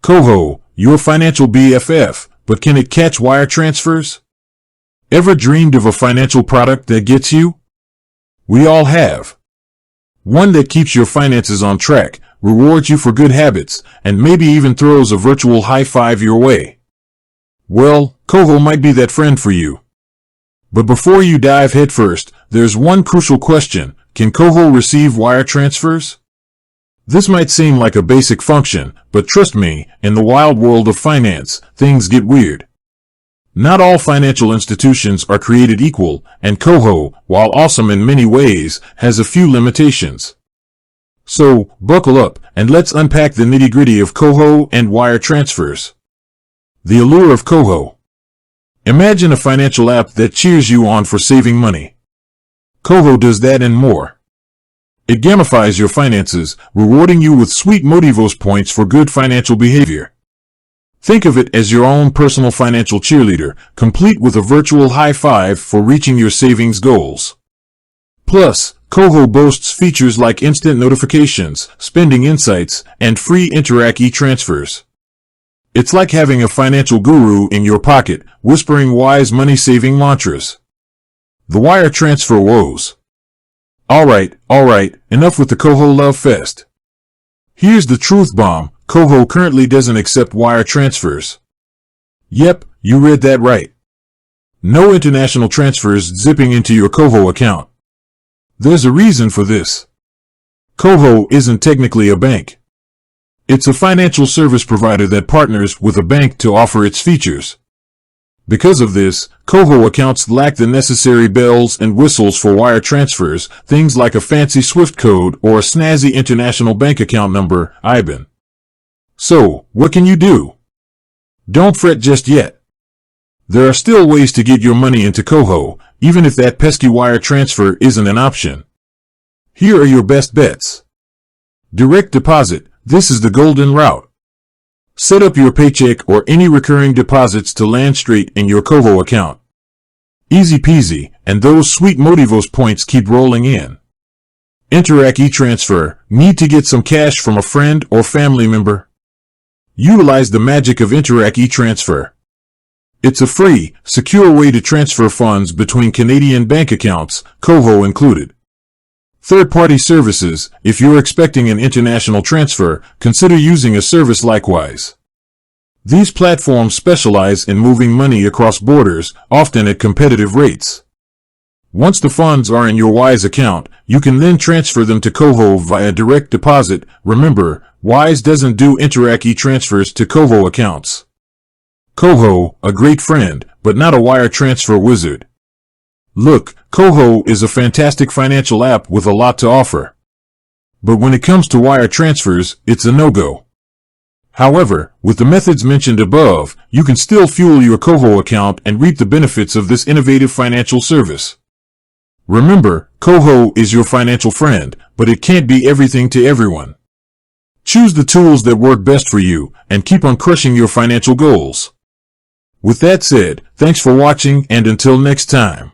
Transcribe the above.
KOHO, your financial BFF, but can it catch wire transfers? Ever dreamed of a financial product that gets you? We all have. One that keeps your finances on track, rewards you for good habits, and maybe even throws a virtual high five your way. Well, KOHO might be that friend for you. But before you dive headfirst, there's one crucial question. Can KOHO receive wire transfers? This might seem like a basic function, but trust me, in the wild world of finance, things get weird. Not all financial institutions are created equal, and KOHO, while awesome in many ways, has a few limitations. So, buckle up, and let's unpack the nitty-gritty of KOHO and wire transfers. The allure of KOHO. Imagine a financial app that cheers you on for saving money. KOHO does that and more. It gamifies your finances, rewarding you with sweet Motivos points for good financial behavior. Think of it as your own personal financial cheerleader, complete with a virtual high five for reaching your savings goals. Plus, KOHO boasts features like instant notifications, spending insights, and free Interac e-transfers. It's like having a financial guru in your pocket, whispering wise money-saving mantras. The wire transfer woes. Alright, enough with the KOHO love fest. Here's the truth bomb. KOHO currently doesn't accept wire transfers. Yep, you read that right. No international transfers zipping into your KOHO account. There's a reason for this. KOHO isn't technically a bank. It's a financial service provider that partners with a bank to offer its features. Because of this, KOHO accounts lack the necessary bells and whistles for wire transfers, things like a fancy SWIFT code or a snazzy international bank account number, IBAN. So, what can you do? Don't fret just yet. There are still ways to get your money into KOHO, even if that pesky wire transfer isn't an option. Here are your best bets. Direct deposit. This is the golden route. Set up your paycheck or any recurring deposits to land straight in your KOHO account. Easy peasy, and those sweet Motivos points keep rolling in. Interac e-transfer. Need to get some cash from a friend or family member? Utilize the magic of Interac e-transfer. It's a free, secure way to transfer funds between Canadian bank accounts, KOHO included. Third-party services. If you're expecting an international transfer, consider using a service likewise. These platforms specialize in moving money across borders, often at competitive rates. Once the funds are in your Wise account, you can then transfer them to KOHO via direct deposit. Remember, Wise doesn't do Interac e-transfers to KOHO accounts. KOHO, a great friend, but not a wire transfer wizard. Look, KOHO is a fantastic financial app with a lot to offer. But when it comes to wire transfers, it's a no-go. However, with the methods mentioned above, you can still fuel your KOHO account and reap the benefits of this innovative financial service. Remember, KOHO is your financial friend, but it can't be everything to everyone. Choose the tools that work best for you, and keep on crushing your financial goals. With that said, thanks for watching, and until next time.